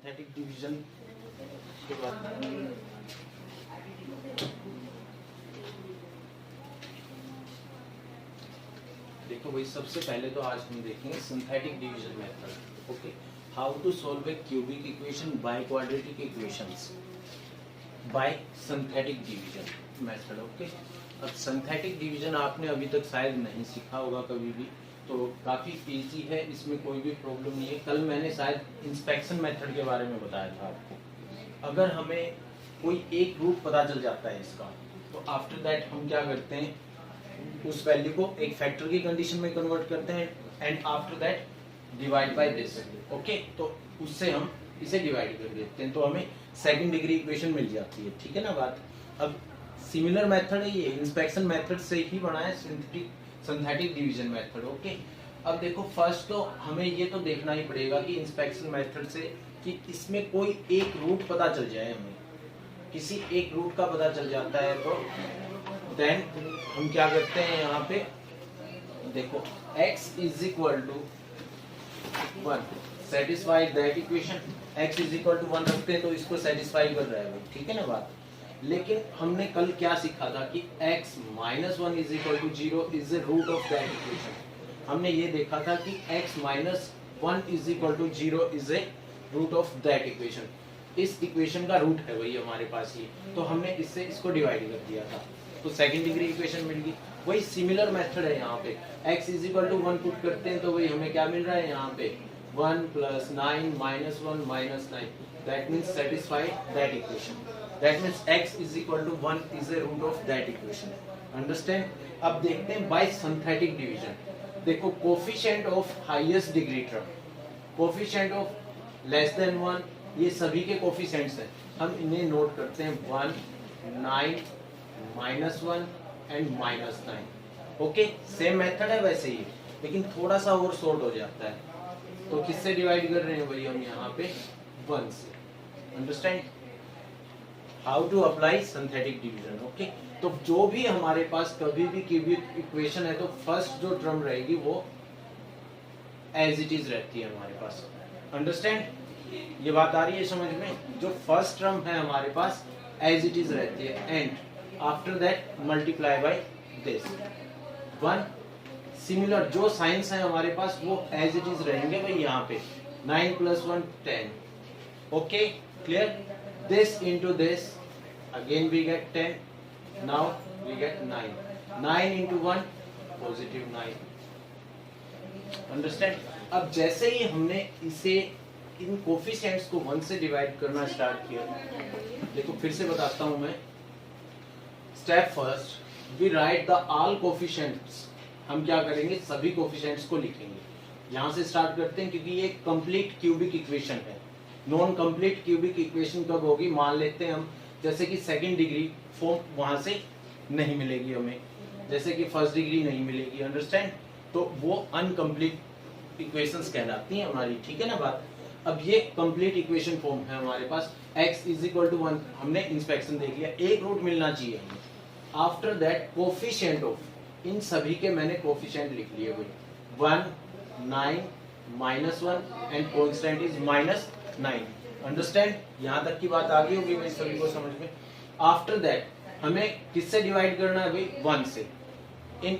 Synthetic division के बाद देखो भाई, सबसे पहले तो आज हम देखेंगे synthetic division method. Okay, how to solve a cubic equation by quadratic equations by synthetic division method. Okay, अब सिंथेटिक डिवीजन आपने अभी तक शायद नहीं सीखा होगा कभी भी, तो काफी इजी है, इसमें कोई भी प्रॉब्लम नहीं है। कल मैंने शायद इंस्पेक्शन मेथड के बारे में बताया था आपको। अगर हमें कोई एक रूट पता चल जाता है इसका, तो आफ्टर दैट हम क्या करते हैं, उस वैल्यू को एक फैक्टर की कंडीशन में कन्वर्ट करते हैं and after that divide by this. Okay, तो उससे हम इसे डिवाइड कर देते हैं, तो हमें सेकंड डिग्री इक्वेशन मिल जाती है। ठीक है ना बात। अब सिमिलर मेथड है ये, इंस्पेक्शन मेथड से ही बना है सिंथेटिक डिवीजन मेथड। ओके, अब देखो फर्स्ट तो हमें ये तो देखना ही पड़ेगा कि इंस्पेक्शन मेथड से कि इसमें कोई एक रूट पता चल जाए, हमें किसी एक रूट का पता चल जाता है, तो देन हम क्या करते हैं, यहाँ पे देखो x is equal to 1, satisfy that equation. x is equal to 1 रखते हैं तो इसको सेटिस्फाई कर रहा है वो। ठीक है ना बात। लेकिन हमने कल क्या सीखा था कि x minus 1 is equal to 0 is the root of that equation. हमने ये देखा था कि x minus 1 is equal to 0 is a root of that equation. इस इक्वेशन का रूट है वही हमारे पास ये, तो हमने इससे इसको डिवाइड कर दिया था, तो सेकंड डिग्री इक्वेशन मिल गई। वही सिमिलर मेथड है यहाँ पे, x is equal to 1 put करते हैं तो वही हमें क्या मिल रहा है यहाँ पे 1 plus 9 minus 1 minus 9, that means satisfied that equation. That means x is equal to 1 is a root of that equation. Understand. अब देखते हैं बाय सिंथेटिक डिवीजन। देखो coefficient of highest degree term, coefficient of less than 1, ये सभी के coefficients हैं, हम इन्हें नोट करते हैं 1, 9, -1 एंड -9। ओके, सेम मेथड है वैसे ही, लेकिन थोड़ा सा और शॉर्ट हो जाता है। तो किससे डिवाइड कर रहे हैं भाई हम यहाँ पे 1 से। Understand how to apply synthetic division. Okay, तो जो भी हमारे पास कभी भी क्यूबिक इक्वेशन है, तो फर्स्ट जो टर्म रहेगी वो एज इट इज रहती है हमारे पास। अंडरस्टैंड, ये बात आ रही है समझ में। जो फर्स्ट टर्म है हमारे पास एज इट इज रहती है and after that multiply by this 1। Similar जो साइंस है हमारे पास वो एज इट इज रहेंगे भाई, यहाँ पे 9 plus 1 10। Okay clear. This into this again we get 10, now we get 9, 9 into 1 positive 9। Understand. अब जैसे ही हमने इसे इन कोफिशिएंट्स को 1 से डिवाइड करना स्टार्ट किया, देखो फिर से बताता हूं मैं। Step first, we write the all coefficients. हम क्या करेंगे, सभी कोफिशिएंट्स को लिखेंगे। यहां से स्टार्ट करते हैं क्योंकि ये कंप्लीट क्यूबिक इक्वेशन है। नॉन कंप्लीट क्यूबिक इक्वेशन कब होगी, मान लेते हैं हम, जैसे कि सेकंड डिग्री फॉर्म वहां से नहीं मिलेगी हमें, जैसे कि फर्स्ट डिग्री नहीं मिलेगी। अंडरस्टैंड, तो वो अनकंप्लीट इक्वेशंस कहलाती हैं हमारी। ठीक है ना बात। अब ये कंप्लीट इक्वेशन फॉर्म है हमारे पास। x इज इक्वल टू 1 हमने इंस्पेक्शन देख लिया, एक रूट मिलना चाहिए हमें। आफ्टर दैट कोफिशिएंट ऑफ, इन सभी के मैंने कोफिशिएंट लिख लिए हुए 1, 9, -1 एंड कांस्टेंट इज -9। अंडरस्टैंड, यहाँ तक की बात आ गई होगी भाई सभी को समझ में। आफ्टर दैट हमें किससे डिवाइड करना है भाई, 1 से। इन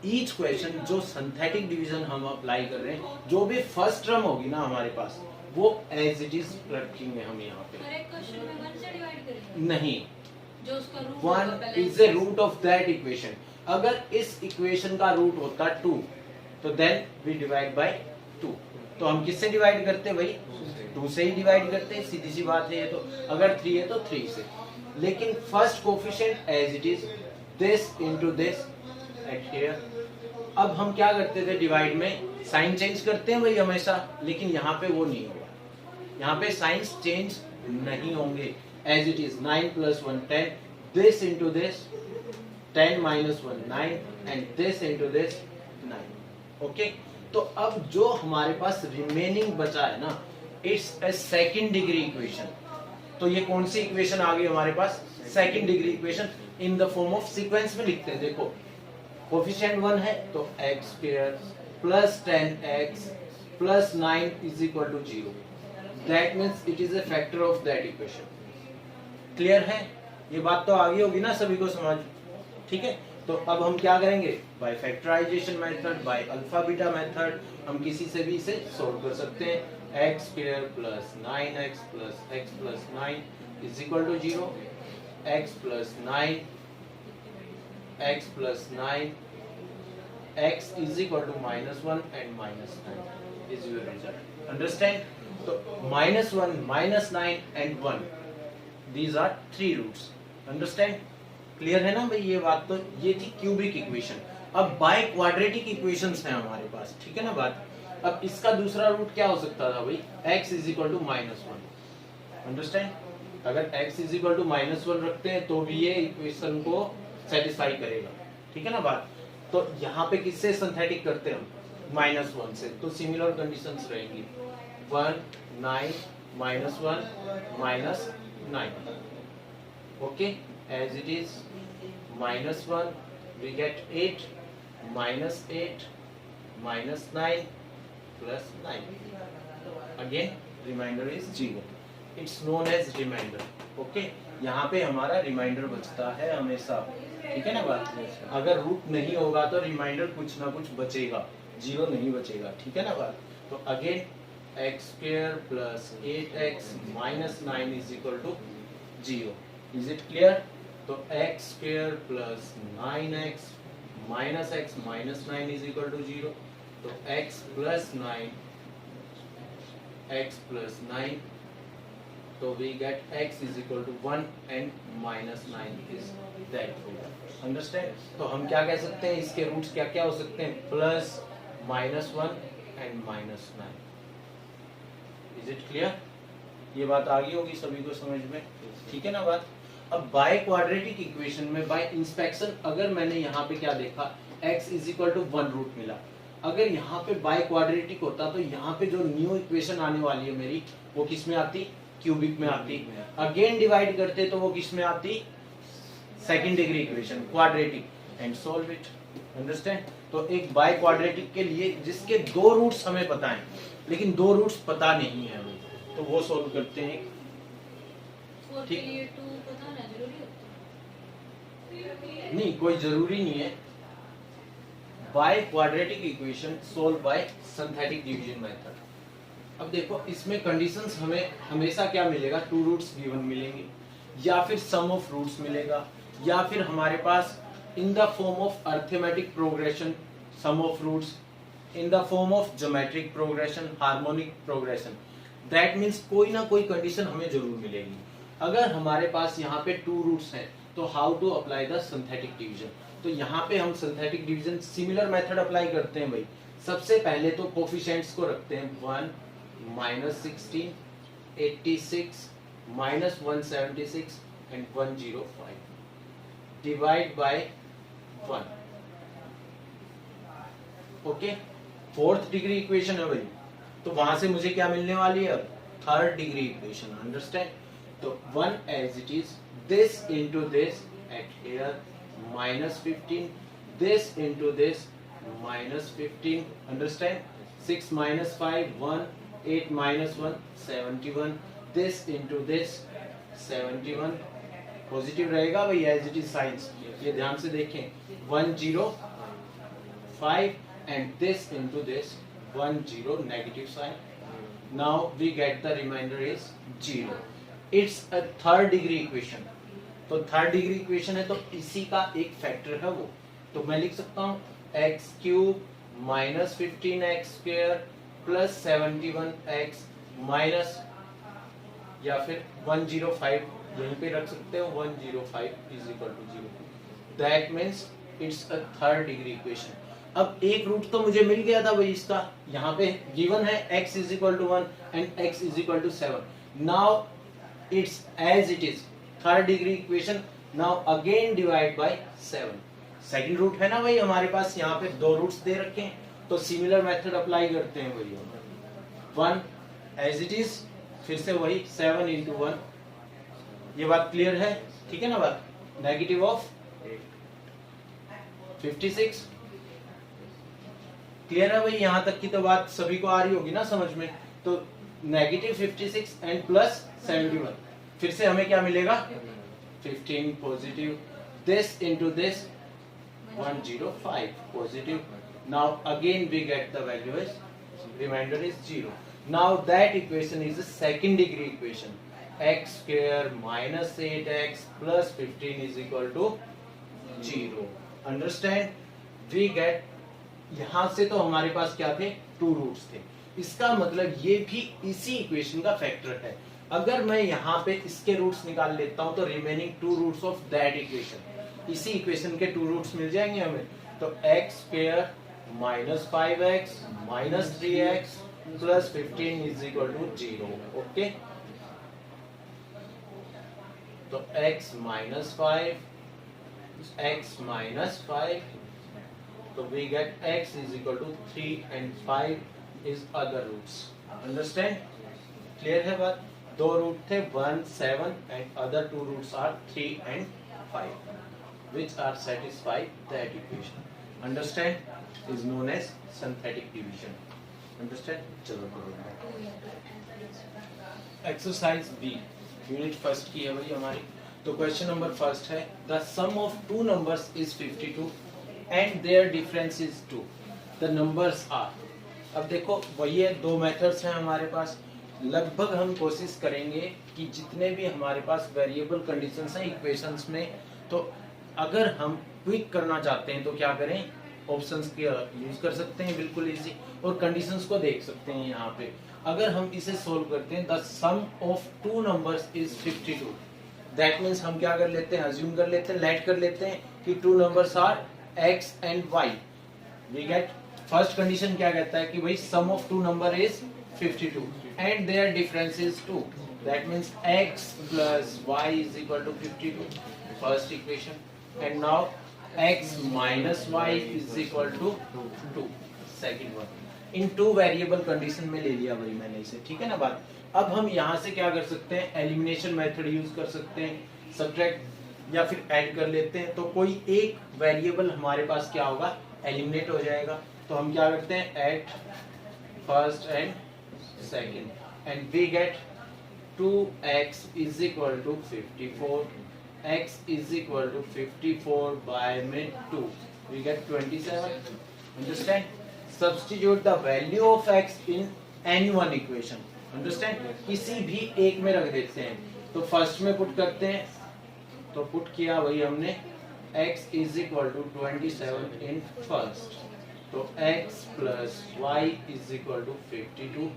ईच क्वेश्चन जो सिंथेटिक डिवीजन हम अप्लाई कर रहे हैं, जो भी फर्स्ट टर्म होगी ना हमारे पास, वो एज इट इज रखेंगे हम यहाँ पे। हर एक क्वेश्चन में 1 से डिवाइड करेंगे नहीं, जो उसका root 1 is the root of that equation. अगर इस इक्वेशन का रूट होता 2, तो देन वी डिवाइड बाय 2। तो हम किससे डिवाइड करते हैं भाई, 2 से ही डिवाइड करते हैं, सीधी सी बात है ये तो। अगर 3 है तो 3 से। लेकिन first coefficient as it is, this into this at here. अब हम क्या करते थे, डिवाइड में साइन चेंज करते हैं भाई हमेशा, लेकिन यहाँ पे वो नहीं होगा। यहाँ पे साइंस चेंज नहीं होंगे, as it is 9 plus 1 10, this into this 10 minus 1 9 and this into this 9। Okay, तो अब जो हमारे पास रिमेनिंग बचा है ना, it's a second degree equation. तो ये कौन सी इक्वेशन आ गई हमारे पास, second degree equation in the form of sequence में लिखते हैं। देखो कोफिशिएंट 1 है तो x square plus 10x plus 9 is equal to 0. That means it is a factor of that equation. Clear है? ये बात तो आगे होगी ना सभी को समझ, ठीक है? तो अब हम क्या करेंगे, by factorization method, by alpha beta method हम किसी से भी इसे सॉल्व कर सकते हैं। X square plus 9x plus 9 is equal to 0, x plus 9 x is equal to -1 and -9 is your result. Understand? So -1, -9 and 1, these are 3 roots. Understand? Clear है ना भाई? ये बात तो ये थी क्यूबिक इक्वेशन। अब बाय क्वाड्रेटिक इक्वेशंस हैं हमारे पास, ठीक है ना बात? अब इसका दूसरा रूट क्या हो सकता था भाई? x is equal to -1. Understand? अगर x is equal to -1 रखते हैं तो भी ये इक्वेशन को सेटिस्फाई करेगा, ठीक है ना बात? तो यहाँ पे किससे सिंथेटिक करते हैं हम? -1 से। तो सिमिलर कंडीशंस रहेंगी 1 9 -1 -9। Okay, as it is -1 we get 8 -8 -9 plus 9, again remainder is 0. It's known as remainder. Okay, यहाँ पे हमारा रिमाइंडर बचता है हमेशा, ठीक है ना बात? अगर रूट नहीं होगा तो रिमाइंडर कुछ ना कुछ बचेगा, 0 नहीं बचेगा, ठीक है ना बात? तो again x square plus 8x minus 9 is equal to 0. Is it clear? तो x square plus 9x minus x minus 9 is equal to 0. तो x plus 9, तो we get x is equal to 1 and minus 9 is that root. Understand? तो हम क्या कह सकते हैं, इसके रूट्स क्या क्या हो सकते हैं? Plus -1 and -9. Is it clear? ये बात आ गई होगी सभी को समझ में, ठीक है ना बात? अब बाय क्वाड्रेटिक इक्वेशन में बाय इंस्पेक्शन अगर मैंने यहाँ पे क्या देखा, x is equal to 1 root मिला। अगर यहाँ पे बाय क्वाड्रेटिक होता तो यहाँ पे जो न्यू इक्वेशन आने वाली है मेरी, वो किस में आती? क्यूबिक में आती। अगेन डिवाइड करते तो वो किस में आती? Second degree equation, quadratic, and solve it. Understand? तो एक बाय क्वाड्रेटिक के लिए जिसके 2 रूट्स हमें पता है लेकिन 2 रूट्स पता नहीं है हमें, तो वो सॉल्व करते हैं। ठीक, नहीं कोई जरूरी नहीं है। By quadratic equation solve bye synthetic division method. अब देखो इसमें कंडीशंस हमें हमेशा क्या मिलेगा? 2 रूट्स गिवन मिलेंगे, या फिर सम ऑफ रूट्स मिलेगा, या फिर हमारे पास in the form of arithmetic progression sum of roots, in the form of geometric progression, harmonic progression. That means कोई ना कोई कंडीशन हमें जरूर मिलेगी। अगर हमारे पास यहाँ पे 2 रूट्स हैं तो how to apply the synthetic division? तो यहाँ पे हम synthetic division similar method apply करते हैं भाई। सबसे पहले तो कोफिशिएंट्स को रखते हैं 1 -16 86 -176 and 105 divide by 1। Okay, 4th degree equation है भाई, तो वहां से मुझे क्या मिलने वाली है? 3rd degree equation. अंडरस्टैंड? तो 1 as it is, this into this at here -15, this into this -15. Understand? 6 - 5 1, 8 - 1 71, this into this 71। Positive रहेगा भाई एज इट इज साइंस, ये ध्यान से देखें। 105 and this into this 10 negative sign. Now we get the remainder is 0. It's a 3rd degree equation. तो 3rd degree equation है तो इसी का एक फैक्टर है वो, तो मैं लिख सकता हूँ x³ -15x² plus 71x minus, या फिर 105 यहीं पे रख सकते हो, 105 is equal to 0. That means it's a 3rd degree equation. अब एक रूट तो मुझे मिल गया था भाई इसका, यहाँ पे गिवन है x is equal to 1 and x is equal to 7. Now it's as it is 3rd degree equation. Now again divide by 7. Second root है ना भाई हमारे पास, यहाँ पे 2 रूट्स दे रखे हैं, तो सिमिलर मेथड अप्लाई करते हैं भाई। 1 as it is, फिर से वही 7 into 1। ये बात क्लियर है, ठीक है ना बात? नेगेटिव ऑफ 56 क्लियर है भाई? यहाँ तक की तो बात सभी को आ रही होगी ना समझ में। तो -56 एंड +71, फिर से हमें क्या मिलेगा? 15 positive, this into this 105 positive. Now again we get the value is remainder is 0. Now that equation is a second degree equation. X square minus 8x plus 15 is equal to 0. Understand? We get, यहाँ से तो हमारे पास क्या थे? 2 roots थे। इसका मतलब ये भी इसी इक्वेशन का फैक्टर है। अगर मैं यहाँ पे इसके रूट्स निकाल लेता हूँ तो remaining 2 roots of that equation, इसी इक्वेशन के 2 रूट्स मिल जाएंगे हमें। तो x square minus 5x minus 3x plus 15 is equal to 0। Okay, तो x माइनस 5 x माइनस 5, तो we get x is equal to 3 and 5 is other roots. Understand? Clear है बात? 2 रूट थे 1 7 and other 2 roots are 3 and 5 which are satisfy that equation. Understand? Is known as synthetic division. Understand? चलो करो। Exercise B unit first की है भाई हमारी। तो क्वेश्चन नंबर फर्स्ट है, the sum of 2 numbers is 52 and their difference is 2. The numbers are, अब देखो वही है, 2 मेथड्स हैं हमारे पास। लगभग हम कोशिश करेंगे कि जितने भी हमारे पास वेरिएबल कंडीशंस हैं इक्वेशंस में, तो अगर हम क्विक करना चाहते हैं तो क्या करें? ऑप्शंस के यूज कर सकते हैं, बिल्कुल इजी, और कंडीशंस को देख सकते हैं यहाँ पे। अगर हम इसे सोल्व करते हैं, the sum of 2 numbers is 52, that means हम क्या कर लेते हैं? अज्यूम कर लेते हैं, लेट कर लेते हैं कि 2 numbers are x and y। We get, first condition क्या कहता है कि भाई sum of 2 number is 52 and their difference is 2, that means x plus y is equal to 52, first equation. And now x minus y is equal to 2, second one. In 2 variable condition में ले लिया भाई मैंने इसे, ठीक है ना बात? अब हम यहाँ से क्या कर सकते हैं? एलिमिनेशन मेथड यूज कर सकते हैं, सब्ट्रैक्ट या फिर ऐड कर लेते हैं। तो कोई एक वेरिएबल हमारे पास क्या होगा? एलिमिनेट हो जाएगा। तो हम क्या करते हैं? Add first and second and we get 2x is equal to 54, x is equal to 54 by में 2, we get 27. Understand? Substitute the value of x in any one equation. Understand? किसी भी एक में रख देते हैं। तो फर्स्ट में पुट करते हैं, तो पुट किया वही हमने, x is equal to 27 in first, तो x plus y is equal to 52.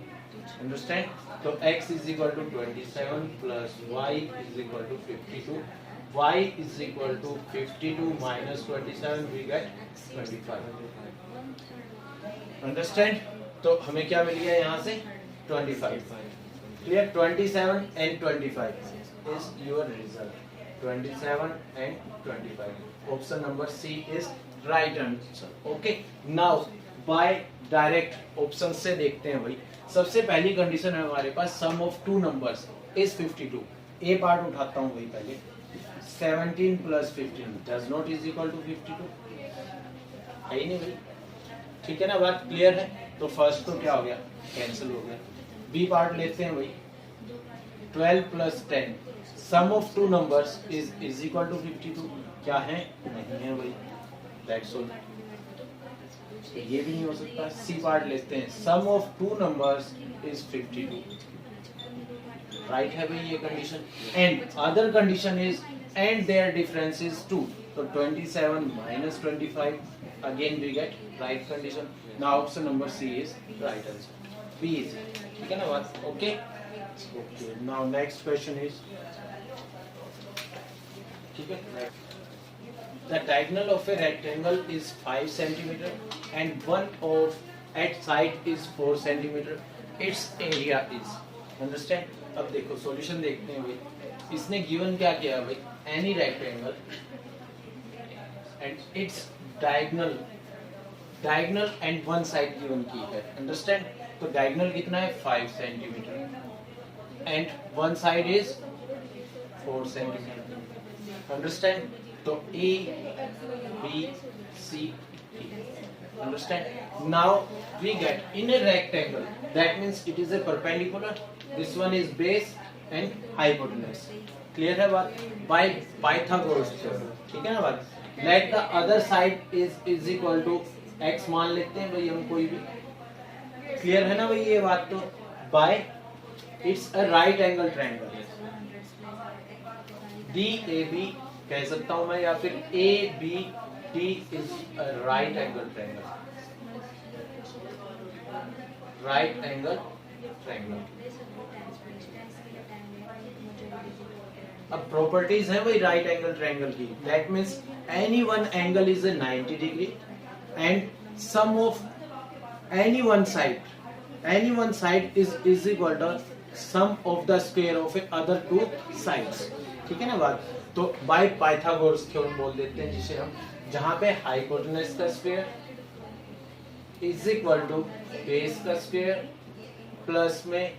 Understand? तो x is equal to 27 plus y is equal to 52. y is equal to 52 minus 27, we get 25. Understand? तो हमें क्या मिल गया यहाँ से? 25. Clear? 27 and 25 is your result. 27 and 25. Option number C is right answer. Okay. Now by direct option से देखते हैं भाई। सबसे पहली कंडीशन है हमारे पास, sum of 2 numbers is 52. A part उठाता हूँ भाई पहले। 17 plus 15 does not is equal to 52, है ही नहीं भाई, ठीक है ना बात? क्लियर है? तो फर्स्ट तो क्या हो गया? कैंसिल हो गया। बी पार्ट लेते हैं भाई, 12 plus 10 sum of 2 numbers is equal to 52, क्या है? नहीं है भाई, दैट्स ऑल। ये भी नहीं हो सकता। सी पार्ट लेते हैं, सम ऑफ 2 numbers is 52, राइट है भाई ये condition. And other condition is and their difference is 2, so 27 minus 25, again we get right condition. Now option number C is right answer. B is, ठीक है ना बात? Okay. Okay. Now next question is, ठीक है? The diagonal of a rectangle is 5 centimeter and one of at side is 4 centimeter. Its area is, understand? अब देखो solution देखते हैं भाई। इसने गिवन क्या किया भाई? Any rectangle and its diagonal and one side given की है। अंडरस्टैंड? तो डायगोनल कितना है? 5 centimetre and one side is 4 centimetre. Understand? तो A B C D, Understand? Now we get in a rectangle, that means it is a perpendicular. This one is base and hypotenuse. Clear है बात? By Pythagoras theorem. ठीक है ना बात? Let the other side is equal to x मान लेते हैं भाई हम कोई भी. Clear है ना भाई ये बात? तो by it's a right angle triangle. DAB कह सकता हूँ मैं, या फिर ABD is a right angle triangle. Right angle triangle. अब प्रॉपर्टीज है वही राइट एंगल ट्रायंगल की. That means any one angle is 90 degree and sum of any one side is equal to sum of the square of other two sides. ठीक है ना बात? तो by Pythagoras theorem बोल देते हैं जिसे हम, जहां पे हाइपोटेनस का square is equal to base का स्क्वायर प्लस में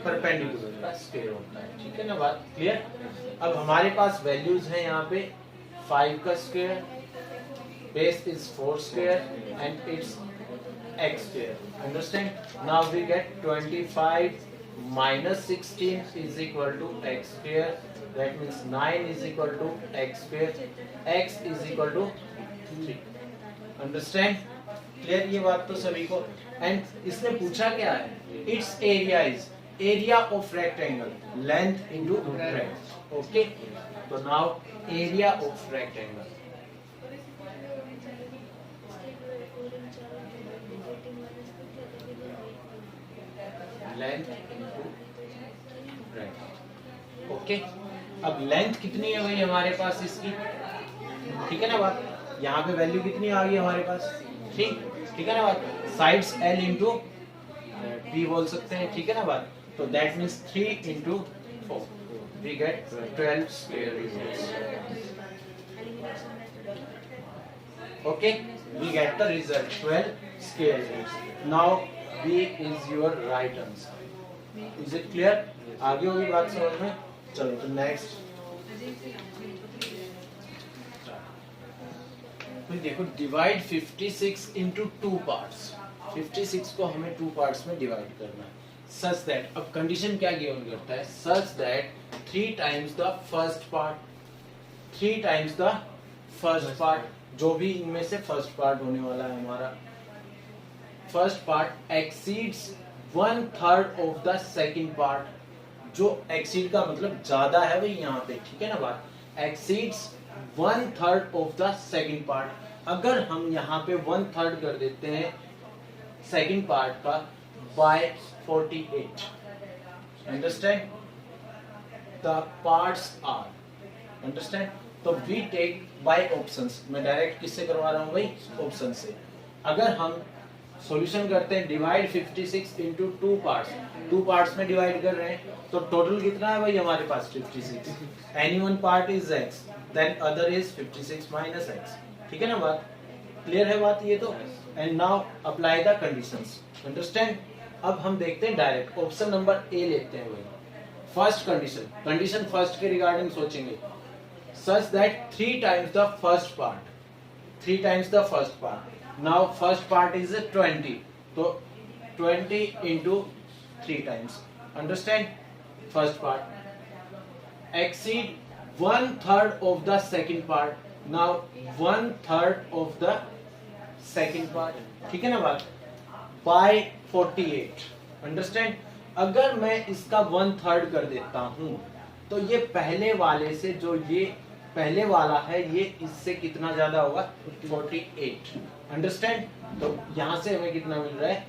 परपेंडिकुलर का स्क्वायर होता है. ठीक है ना बात? क्लियर? अब हमारे पास वैल्यूज हैं यहाँ पे 5 का square, base is 4 square and it's x square. Understand? Now we get 25 minus 16 is equal to x square. That means 9 is equal to x square. X is equal to 3. Understand? Clear ये बात तो सभी को? And इसने पूछा क्या है? Its area is area of rectangle, length into breadth. Okay? So now area of rectangle. Length into breadth. Okay? अब लेंथ कितनी है भाई हमारे पास इसकी? ठीक है ना बात? यहाँ पे वैल्यू कितनी आ गई हमारे पास? 3. ठीक है ना बात? साइड्स L into B बोल सकते हैं. ठीक है ना बात? तो that means 3 into 4. We get 12 square results. Okay? We get the result 12 square results. Now B is your right answer. Is it clear? आगे होगी बात समझ में? चलो तो नेक्स्ट. तो देखो डिवाइड 56 into 2 parts. 56 को हमें 2 parts में डिवाइड करना है. Such that, अब कंडीशन क्या गिवन करता है? Such that 3 times the first part, 3 times the first part, जो भी इनमें से फर्स्ट पार्ट होने वाला है हमारा, first part exceeds 1/3 of the second part. जो एक्सीड का मतलब ज्यादा है भाई यहाँ पे. ठीक है ना बात? Exceeds 1/3 of the second part. अगर हम यहाँ पे 1/3 कर देते हैं सेकंड पार्ट का by 48. Understand? The parts are. Understand? तो वी टेक बाय ऑप्शंस. मैं डायरेक्ट किससे करवा रहा हूँ भाई? ऑप्शन से. अगर हम सॉल्यूशन करते हैं डिवाइड 56 into 2 पार्ट्स, 2 पार्ट्स में डिवाइड कर रहे हैं, तो टोटल कितना है भाई हमारे पास? 56. Any one part is x, then other is 56 minus x. ठीक है ना बात? क्लियर है बात ये तो? And now apply the conditions. Understand? अब हम देखते हैं डायरेक्ट ऑप्शन नंबर ए लेते हैं भाई. फर्स्ट कंडीशन फर्स्ट के रिगार्डिंग सोचेंगे. Such that 3 times the first part, 3 times the first part. Now first part is 20, so 20 into 3 times. Understand? First part exceed 1/3 of the second part. Now 1/3 of the second part. ठीक है ना बात? By 48. Understand? अगर मैं इसका 1/3 कर देता हूँ तो ये पहले वाले से, जो ये पहले वाला है, ये इससे कितना ज्यादा होगा? 48. अंडरस्टैंड? तो यहाँ से हमें कितना मिल रहा है?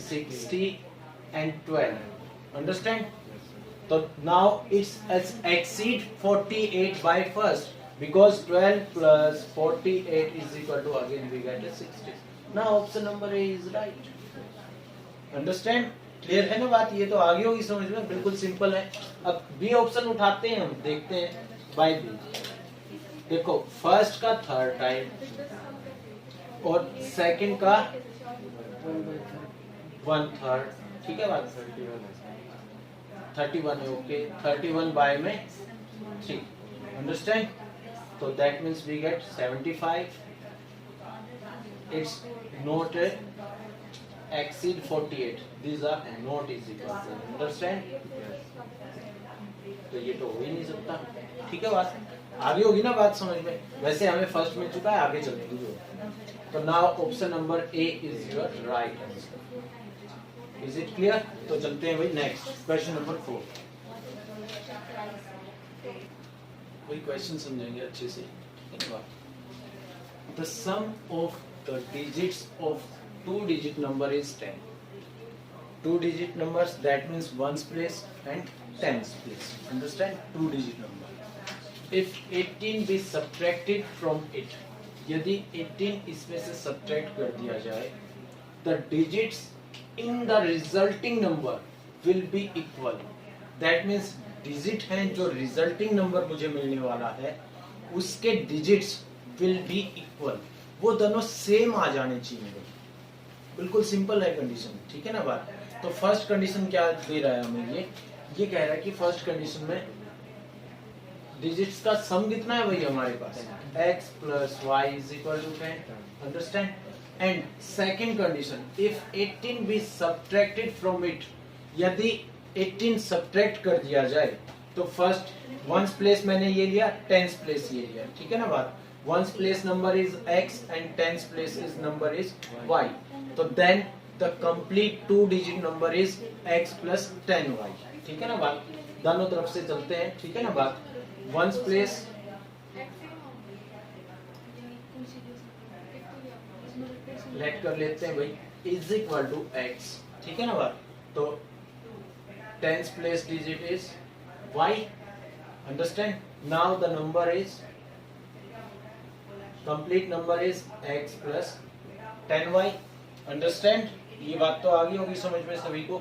60 and 12. अंडरस्टैंड? तो now it's exceed 48 by first, because 12 plus 48 is equal to, again we get a 60. Now option number A is right. Understand? Clear है ना बात? ये तो आगे होगी समझ में, बिल्कुल सिंपल है. अब बी ऑप्शन उठाते हैं हम, देखते हैं बाय बी. देखो फर्स्ट का 3rd टाइम और सेकंड का 1/3. ठीक है बात? 31 है. ओके, 31 बाय में 3. अंडरस्टैंड? तो that means we get 75. It's not exceed 48. These are not is equal to, understand? तो ये तो हो ही नहीं सकता, ठीक है बात आगे होगी ना, बात समझ में। वैसे हमें फर्स्ट मिल चुका है, आगे चलते हैं जो। तो now option number A is your right answer. Is it clear? तो चलते हैं भाई नेक्स्ट क्वेश्चन नंबर 4। वही क्वेश्चन समझेंगे अच्छे से, ठीक है। The sum of the digits of two digit number is 10. Two digit numbers, that means ones place and tens place. Understand? Two digit number. If 18 be subtracted from it, यदि 18 इसमें से subtract कर दिया जाए, the digits in the resulting number will be equal. That means digit हैं जो resulting number मुझे मिलने वाला है, उसके digits will be equal. वो दोनों सेम आ जाने चाहिए। बिल्कुल सिंपल है कंडीशन, ठीक है ना बात। तो फर्स्ट कंडीशन क्या दे रहा है हमें, ये कह रहा है कि फर्स्ट कंडीशन में डिजिट्स का सम कितना है भाई हमारे पास, x plus y is equal to 10. Understand? And second condition, if 18 be subtracted from it, यदि 18 सब्ट्रैक्ट कर दिया जाए तो फर्स्ट वंस प्लेस मैंने ये लिया, टेंस प्लेस ये लिया, ठीक है ना बात। Once place number is x and tens place is number is y, तो then the complete two digit number is x plus 10y, ठीक है ना बात। दोनों तरफ से चलते हैं, ठीक है ना बात। वंस प्लेस लेट कर लेते हैं भाई, इज इक्वल टू x, ठीक है ना बात। तो tens place digit is y. Understand? Now the number is complete number is x plus 10y. Understand? ये बात तो आ गई होगी समझ में सभी को।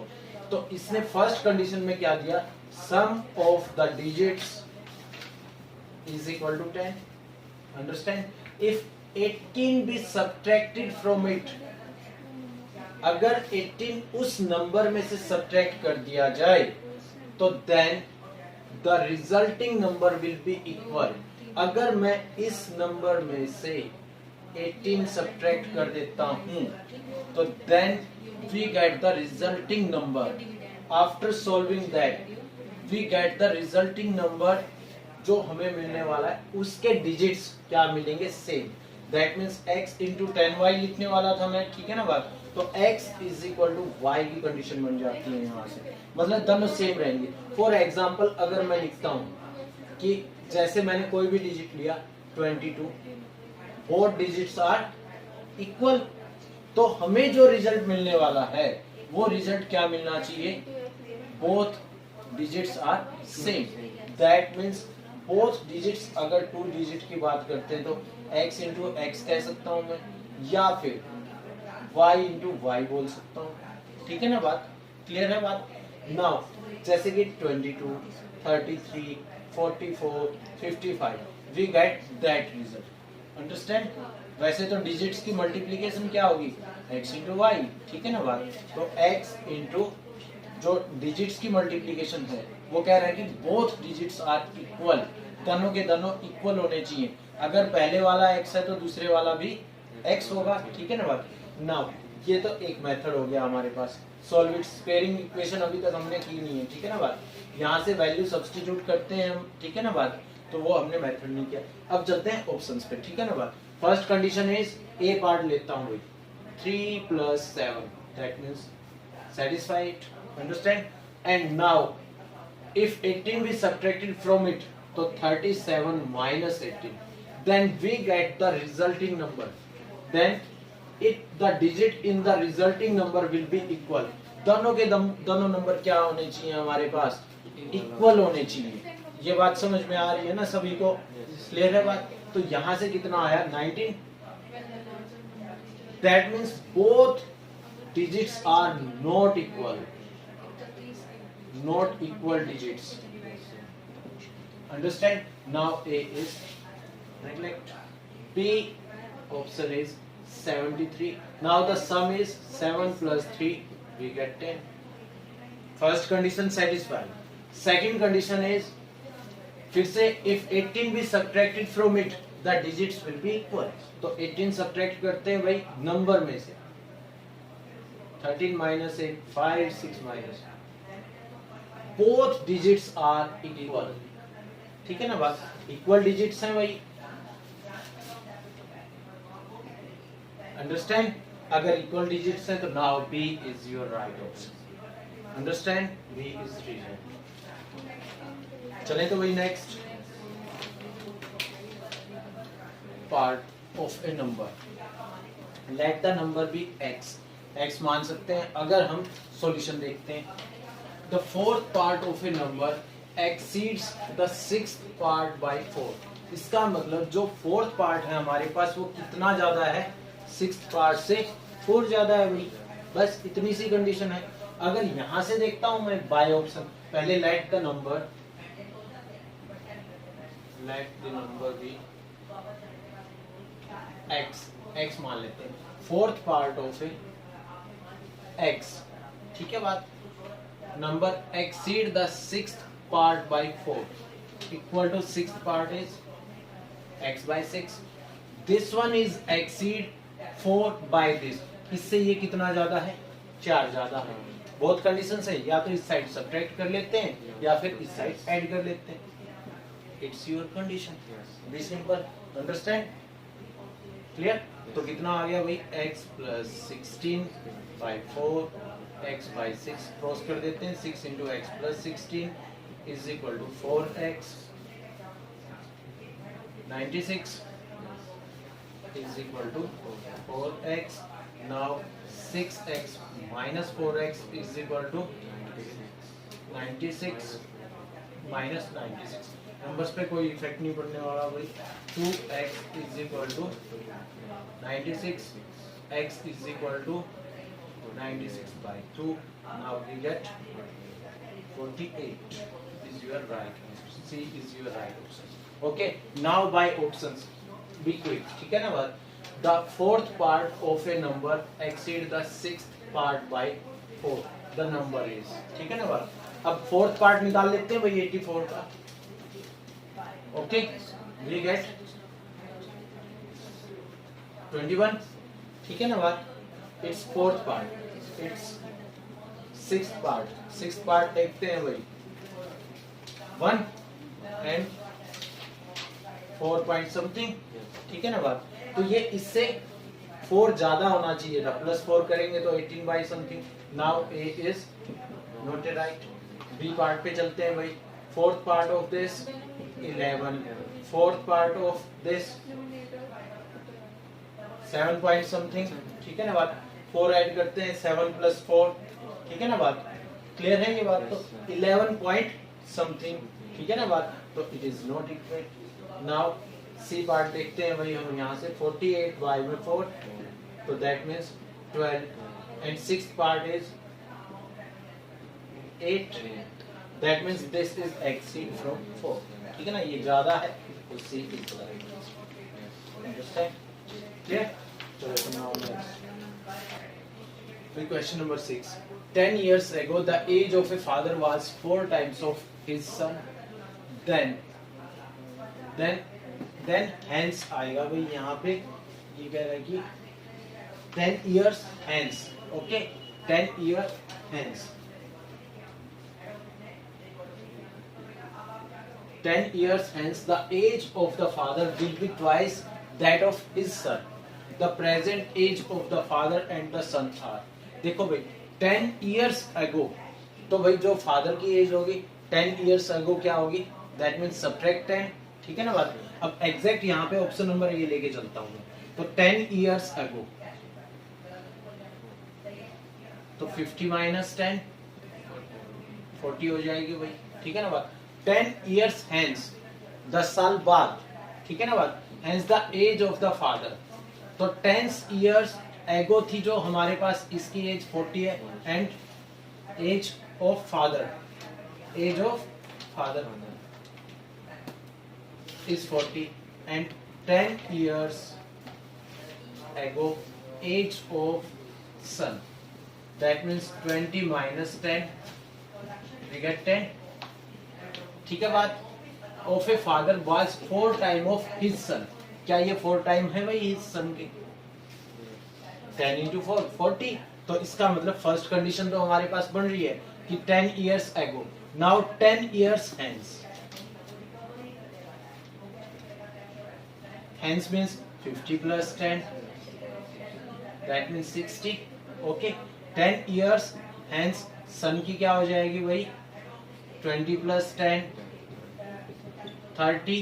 तो इसने फर्स्ट कंडीशन में क्या दिया, sum of the digits is equal to 10. Understand? If 18 be subtracted from it, अगर 18 उस नंबर में से सब्ट्रैक्ट कर दिया जाए तो then the resulting number will be equal. अगर मैं इस नंबर में से 18 सब्ट्रैक्ट कर देता हूं तो then we get the resulting number. After solving that we get the resulting number, जो हमें मिलने वाला है उसके डिजिट्स क्या मिलेंगे, same. That means x into 10y लिखने वाला था मैं, ठीक है ना बात। तो x is equal to y की कंडीशन बन जाती है यहाँ से, मतलब दोनों सेम रहेंगे। फॉर एग्जाम्पल अगर मैं लिखता हूँ कि जैसे मैंने कोई भी डिजिट लिया 22, बोथ डिजिट्स आर इक्वल, तो हमें जो रिजल्ट मिलने वाला है वो रिजल्ट क्या मिलना चाहिए, both digits are same. That means both digits, अगर टू डिजिट की बात करते हैं तो x इंटू एक्स कह सकता हूं मैं, या फिर y इंटू वाई बोल सकता हूँ, ठीक है ना बात। क्लियर है बात। नाउ जैसे कि 22, 33, 44, 55 we get that result. Understand? वैसे तो डिजिट्स की मल्टीप्लीकेशन क्या होगी, x इंटू वाई, ठीक है ना बात। तो x इंटू जो डिजिट्स की मल्टीप्लीकेशन है वो कह रहा है कि बोथ डिजिट्स आर इक्वल, दोनों के दोनों इक्वल होने चाहिए। अगर पहले वाला x है तो दूसरे वाला भी x होगा, ठीक है ना बात। नाउ ये तो एक मेथड हो गया हमारे पास, सॉल्व इट। स्क्वेयरिंग इक्वेशन अभी तक हमने की नहीं है, ठीक है ना बात। यहाँ से वैल्यू सब्स्टिट्यूट करते हैं हम, ठीक है ना बात, तो वो हमने मेथड नहीं किया। अब चलते हैं ऑप्शंस पे, ठीक है ना बात। First condition is a part लेता हूँ भाई, 3 plus 7, that means satisfied. Understand? And now if 18 be subtracted from it, तो 37 minus 18, then we get the resulting number. Then the digit in the resulting number will be equal. दोनों के दोनों number क्या होने चाहिए हमारे पास, इक्वल होने चाहिए। ये बात समझ में आ रही है ना सभी को, क्लियर है बात। तो यहाँ से कितना आया, 19। That means both digits are not equal, not equal digits. Understand? Now A is neglect. B option is 73. Now the sum is 7 plus 3, we get 10. First condition satisfied. Second condition is फिर से if 18 be subtracted from it, the digits will be equal. तो 18 subtract करते हैं भाई number में से, 13 minus 8 5 6 minus, both digits are equal. ठीक है ना बात, इक्वल डिजिट्स हैं भाई, अंडरस्टैंड। अगर इक्वल डिजिट्स हैं तो now B is your right option, understand, B is reason. चले तो भाई next part of a number, let the number be x, x मान सकते हैं। अगर हम सॉल्यूशन देखते हैं, the fourth part of a number exceeds the sixth part by 4। इसका मतलब जो फोर्थ पार्ट है हमारे पास वो कितना ज्यादा है, सिक्स्थ पार्ट से 4 ज्यादा है भाई, बस इतनी सी कंडीशन है। अगर यहां से देखता हूं मैं बाय ऑप्शन, पहले let the number be x, x मान लेते हैं, fourth part of a x, ठीक है बात, number exceed the sixth part by 4 equal to sixth part is x by 6, this one is exceed 4 by this, इससे ये कितना ज्यादा है, 4 ज्यादा है। बहुत कंडीशंस है, या तो इस साइड सब्ट्रैक्ट कर लेते हैं या फिर इस साइड ऐड कर लेते हैं, it's your condition, be simple, understand, clear. तो कितना आ गया भाई, x plus 16 by 4 x by 6 cross कर देते हैं, 6 into x plus 16 is equal to 4x, 96 is equal to 4x. Now 6x minus 4x is equal to 96 minus 96. Numbers पे कोई इफेक्ट नहीं पड़ने वाला भाई। 2x is equal to 96, x is equal to 96 by 2. Now we get 48 is your right answer. C is your right option. Okay, now by options. Be quick, ठीक है ना बात। The fourth part of a number exceed the sixth part by 4. The number is, ठीक है ना बात। अब fourth part निकाल लेते हैं भाई 84 का। Okay, we get 21, ठीक है ना बात। It's fourth part, it's sixth part, sixth part देखते हैं भाई 1 and 4 point something, ठीक है ना बात। तो ये इससे 4 ज्यादा होना चाहिए था, प्लस 4 करेंगे तो 18 by something. Now A is not A right. B part पे चलते हैं भाई, fourth part of this 11, fourth part of this 7 point something, ठीक है ना बात। 4 ऐड करते हैं, 7 प्लस 4, ठीक है ना बात, क्लियर है ये बात। तो 11 पॉइंट समथिंग, ठीक है ना बात, तो it is not equal. Now see part देखते हैं भाई हम यहाँ से, 48 बाई में 4, तो that means 12 and sixth part is 8, that means this is exceed from 4, ठीक है ना, ये ज्यादा है तो सी इज राइट, अंडरस्टैंड, क्लियर। चलो now next question number 6। 10 years ago the age of a father was 4 times of his son, then hence आएगा भाई यहाँ पे, ये कह रहा है कि 10 years hence, okay, 10 years hence, 10 years hence the age of the father will be twice that of his son. The present age of the father and the son are, देखो भाई 10 years ago, तो भाई जो father की as होगी 10 years ago क्या होगी, that means subtract 10, ठीक है ना बात। अब एग्जैक्ट यहाँ पे ऑप्शन नंबर ये लेके चलता हूँ, तो 10 years ago, तो 50 माइनस 10 40 हो जाएगी भाई, ठीक है ना बात। 10 years hence 10 साल बाद, ठीक है ना बात, hence the age of the father, तो 10 years ago थी जो हमारे पास, इसकी एज 40 है, and age of father, age of father is 40 and 10 years ago age of son, that means 20 minus 10 we get 10, ठीक है बात। of a father was 4 time of his son, क्या ये 4 टाइम है भाई इस सन के? 10 इंटू 4 40। तो इसका मतलब फर्स्ट कंडीशन तो हमारे पास बन रही है कि 10 years ago, now 10 years hence, hence means 50 plus 10, that means 60, okay. 10 years hence सन की क्या हो जाएगी भाई? 20 plus 10 30.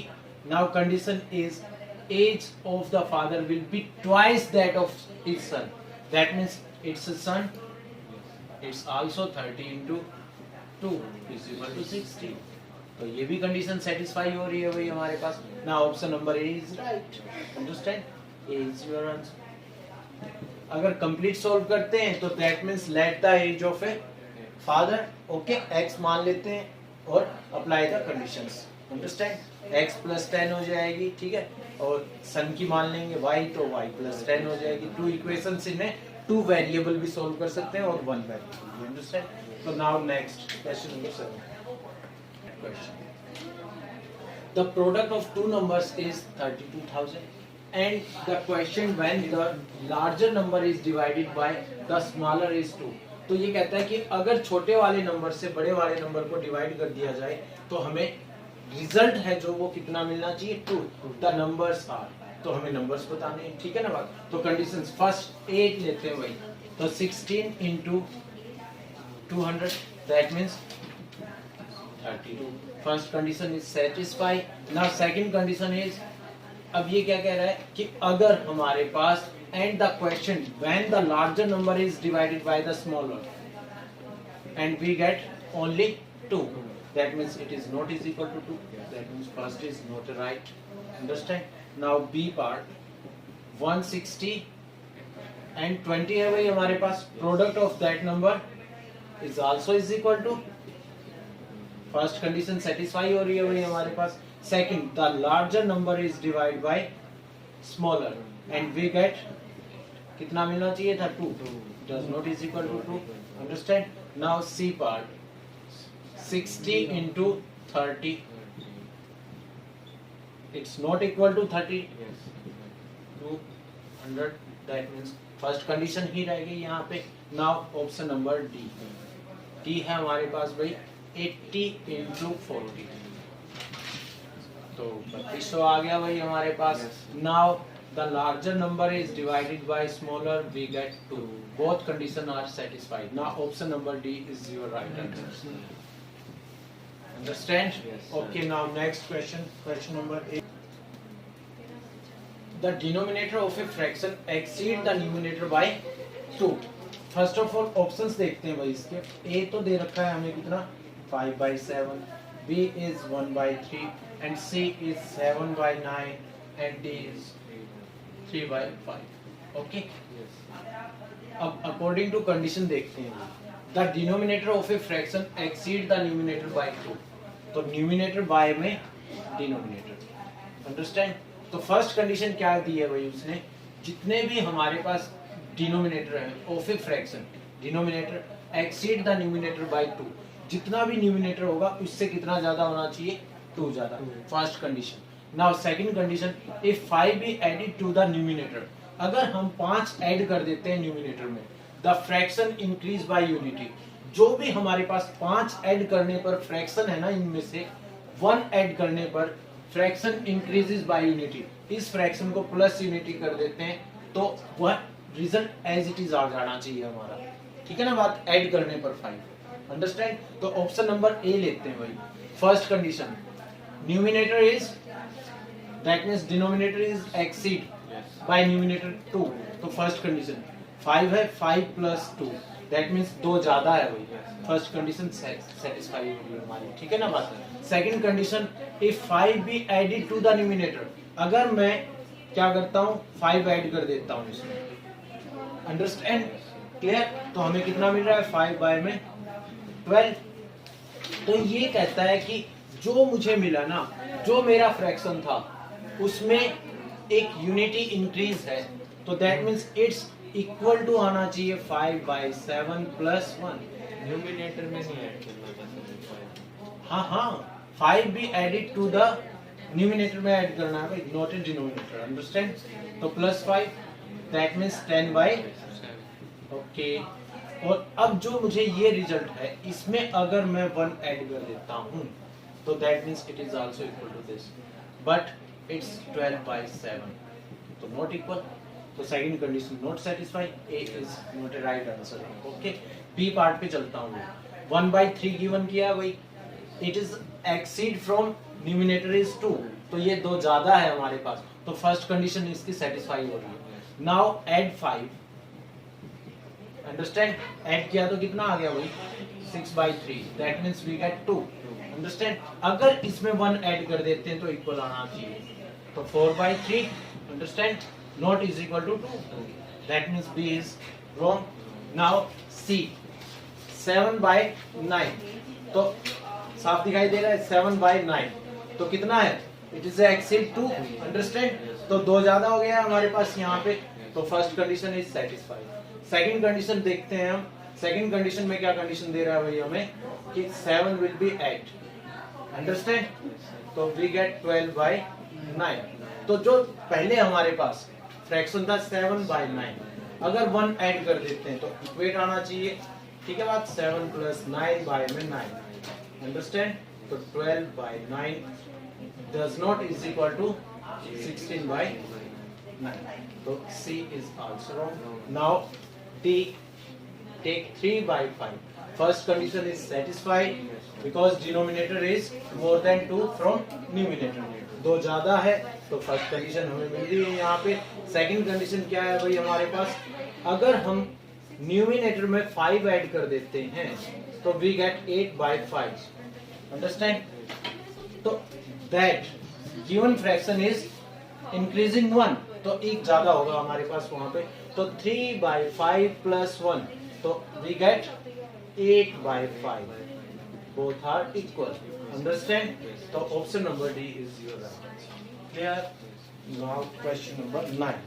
Now condition is age of the father will be twice that of its son. That means its son, it's also 30 into 2 is equal to 60. तो ये भी condition satisfy हो रही है भाई हमारे पास. ना option number A is right. Understand? A is your answer. अगर कंप्लीट सॉल्व करते हैं तो that means let the age of a father, okay, x मान लेते हैं और apply the conditions. Understand? x plus 10 हो जाएगी, ठीक है, और सन की मान लेंगे y, तो y प्लस 10 हो जाएगी. 2 इक्वेशंस इनमें 2 वेरिएबल भी सॉल्व कर सकते हैं और 1 वेरिएबल भी. अंडरस्टैंड? तो now next question number 7. Question, the product of two numbers is 32,000 and the question when the larger number is divided by the smaller is 2. तो ये कहता है कि अगर छोटे वाले नंबर से बड़े वाले नंबर को डिवाइड कर दिया जाए तो हमें रिजल्ट है जो वो कितना मिलना चाहिए? 2. द नंबर्स आर, तो हमें नंबर्स बताने हैं, ठीक है ना बात. तो कंडीशंस फर्स्ट 8 लेते हैं भाई, तो 16 into 200 that means 32. First condition is satisfy. Now second condition is, अब ये क्या कह रहा है कि अगर हमारे पास and the question when the larger number is divided by the smaller and we get only 2, that means it is not is equal to 2. That means first is not right. Understand? Now B part, 160 and 20 है भाई हमारे पास. Product of that number is also is equal to, first condition satisfy हो रही है भाई हमारे पास. Second, the larger number is divided by smaller and we get कितना मिलना चाहिए था? 2. Does not is equal to 2. Understand? Now C part, 60 into 30, it's not equal to 30. 200, that means first condition ही रह गई यहाँ पे. Now option number D. D है हमारे पास भाई 80 into 40, तो 3200 आ गया भाई हमारे पास. Now the larger number is divided by smaller, we get 2. Both condition are satisfied. Now option number D is your right answer. Understand? Yes, okay, now next question, question number 8. The denominator of a fraction exceed the numerator by 2. First of all options देखते हैं भाई इसके. A तो दे रखा है हमें कितना? 5/7, B is 1/3 and C is 7/9 and D is 3/5. Okay? अब according to condition देखते हैं. The denominator of a fraction exceed the numerator by 2. तो न्यूमिनेटर बाय में डिनोमिनेटर. अंडरस्टैंड? तो फर्स्ट कंडीशन क्या दी है भाई उसने? जितने भी हमारे पास डिनोमिनेटर है of a fraction, denominator exceed the numerator by 2. जितना भी न्यूमिनेटर होगा उससे कितना ज्यादा होना चाहिए? 2 ज्यादा. First condition. Now second condition, if 5 be added to the numerator, अगर हम 5 ऐड कर देते हैं न्यूमिनेटर में, the fraction increase by unity. जो भी हमारे पास 5 ऐड करने पर फ्रैक्शन है ना, इनमें से 1 ऐड करने पर फ्रैक्शन इंक्रीजेस बाय यूनिटी. इस फ्रैक्शन को प्लस यूनिटी कर देते हैं तो वह रिजल्ट एज इट इज आ जाना चाहिए हमारा. ठीक है ना बात? ऐड करने पर 5. अंडरस्टैंड? तो ऑप्शन नंबर ए लेते हैं भाई. First condition, numerator is, that means denominator is exceed by numerator 2. तो फर्स्ट कंडीशन 5 है, 5 प्लस 2, दैट मींस 2 ज्यादा है भाई. फर्स्ट कंडीशन सेटिस्फाई होगी हमारी. ठीक है ना बात? Second condition, if 5 be added to the numerator, अगर मैं क्या करता हूँ 5 ऐड कर देता हूँ इसमें. अंडरस्टैंड? क्लियर? तो हमें कितना मिल रहा है? 5 बाय में 12. तो ये कहता है कि जो मुझे मिला ना, जो मेरा फ्रैक्शन था उसमें एक यूनिटी इंक्रीज है, तो that means it's equal to आना चाहिए 5/7 प्लस 1. न्यूमिनेटर में नहीं ऐड करना था. हाँ हाँ, 5 भी एडेड टू द न्यूमिनेटर में ऐड करना है भाई, नॉट इन डिनोमिनेटर, अंडरस्टैंड। तो +5 दैट मींस 10/7। ओके, और अब जो मुझे ये रिजल्ट है इसमें अगर मैं 1 ऐड कर देता हूं तो that means it is also equal to this, but it's 12/7, तो नॉट इक्वल। तो second condition not satisfy, A is not A right answer. Okay, B part पे चलता हूं। 1/3 गिवन किया भाई, it is exceed from numerator is 2, तो ये 2 ज्यादा है हमारे पास, तो फर्स्ट कंडीशन इसकी सेटिस्फाई हो रही है। नाउ ऐड 5, अंडरस्टैंड, ऐड किया तो कितना आ गया भाई 6/3, that means we get 2, understand. अगर इसमें 1 ऐड कर देते हैं तो इक्वल आना चाहिए, तो 4/3, understand, not is equal to 2, that means B is wrong. Now see 7/9, तो साफ दिखाई दे रहा है 7/9, तो कितना है, इट इज एक्सीड 2, अंडरस्टैंड, तो 2 ज्यादा हो गया हमारे पास यहाँ पे, तो first condition is satisfied. Second condition देखते हैं हम, सेकंड कंडीशन में क्या कंडीशन दे रहा है भाई हमें कि 7 विल बी 8, अंडरस्टैंड, तो वी गेट 12/9। तो जो पहले हमारे पास फ्रैक्शन था 7/9, अगर 1 ऐड कर देते हैं तो इक्वेट आना चाहिए, ठीक है बात, 7 + 9/9, अंडरस्टैंड, तो 12/9 does not is equal to 16/9, so C is also wrong. Now D, take 3/5, first condition is satisfied because denominator is more than 2 from numerator, 2 ज्यादा है, तो फर्स्ट कंडीशन हमें मिल रही है यहाँ पे। सेकंड कंडीशन क्या है भाई हमारे पास, अगर हम न्यूमिनेटर में 5 ऐड कर देते हैं तो वी गेट 8/5, अंडरस्टैंड, तो that given fraction is increasing 1, तो एक ज्यादा होगा हमारे पास वहां पे, तो 3/5 + 1, तो वी गेट 8/5, both are equal, understand, तो option number D is your right answer. Clear? Now question number 9।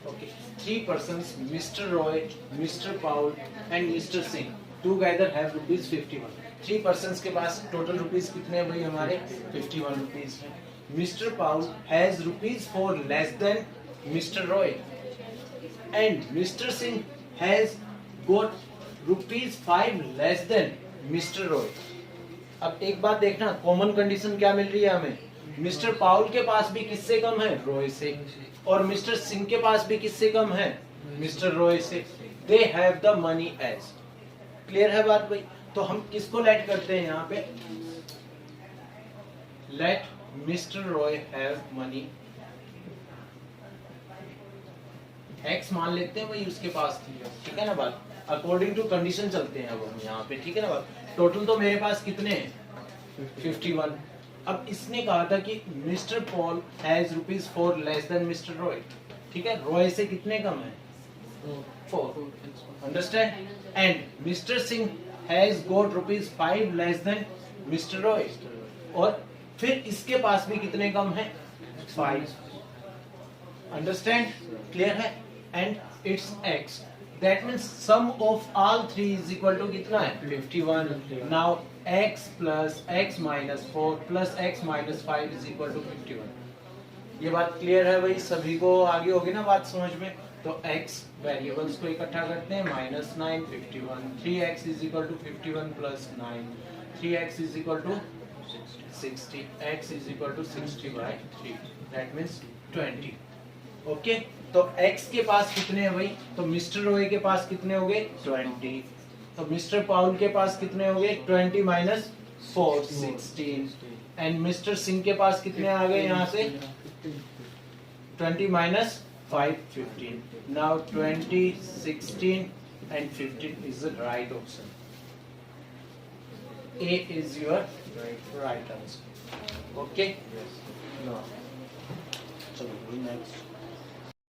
Okay, 3 persons, Mr. Roy, Mr. Paul and Mr. Singh together have rupees 51। 3 persons के पास टोटल रुपीस कितने हैं भाई हमारे 51 rupees हैं। Mr. Paul has rupees 4 less than Mr. Roy and Mr. Singh has got rupees 5 less than Mr. Roy। अब एक बात देखना, कॉमन कंडीशन क्या मिल रही है हमें, मिस्टर पाउल के पास भी किससे कम है, रॉय से, और मिस्टर सिंह के पास भी किससे कम है, मिस्टर रॉय से। They have the money age, clear है बात भाई। तो हम किसको लेट करते हैं यहाँ पे, let mister Roy have money, x मान लेते हैं भाई उसके पास थी, ठीक है ना बात, अकॉर्डिंग टू कंडीशन चलते हैं अब हम यहाँ पे, ठीक है ना बात। टोटल तो मेरे पास कितने हैं 51। अब इसने कहा था कि mister Paul has rupees 4 less than mister Roy, ठीक है, रॉय से कितने कम है 4, understand, and mister Singh has got rupees 5 less than mister Roy, और फिर इसके पास भी कितने कम है 5, अंडरस्टैंड, क्लियर है, and it's x, that means sum of all 3 is equal to कितना है 51। Now x plus x minus 4 plus x minus 5 is equal to 51। ये बात क्लियर है भाई, सभी को आगे होगी ना बात समझ में। तो x वेरिएबल्स को इकट्ठा करते हैं, -9 51, 3x is equal to 51 plus 9, 3x is equal to 60, x is equal to 60/3, that means 20। Okay, तो x के पास कितने हैं भाई, तो मिस्टर रॉय के पास कितने हो गए 20, तो मिस्टर पाउल के पास कितने हो गए 20 माइनस 4 16, एंड मिस्टर सिंह के पास कितने आ गए यहाँ से 20 minus 5 15। Now 20 16 and 15 is the right option, A is your right answer। Okay, now चलो next।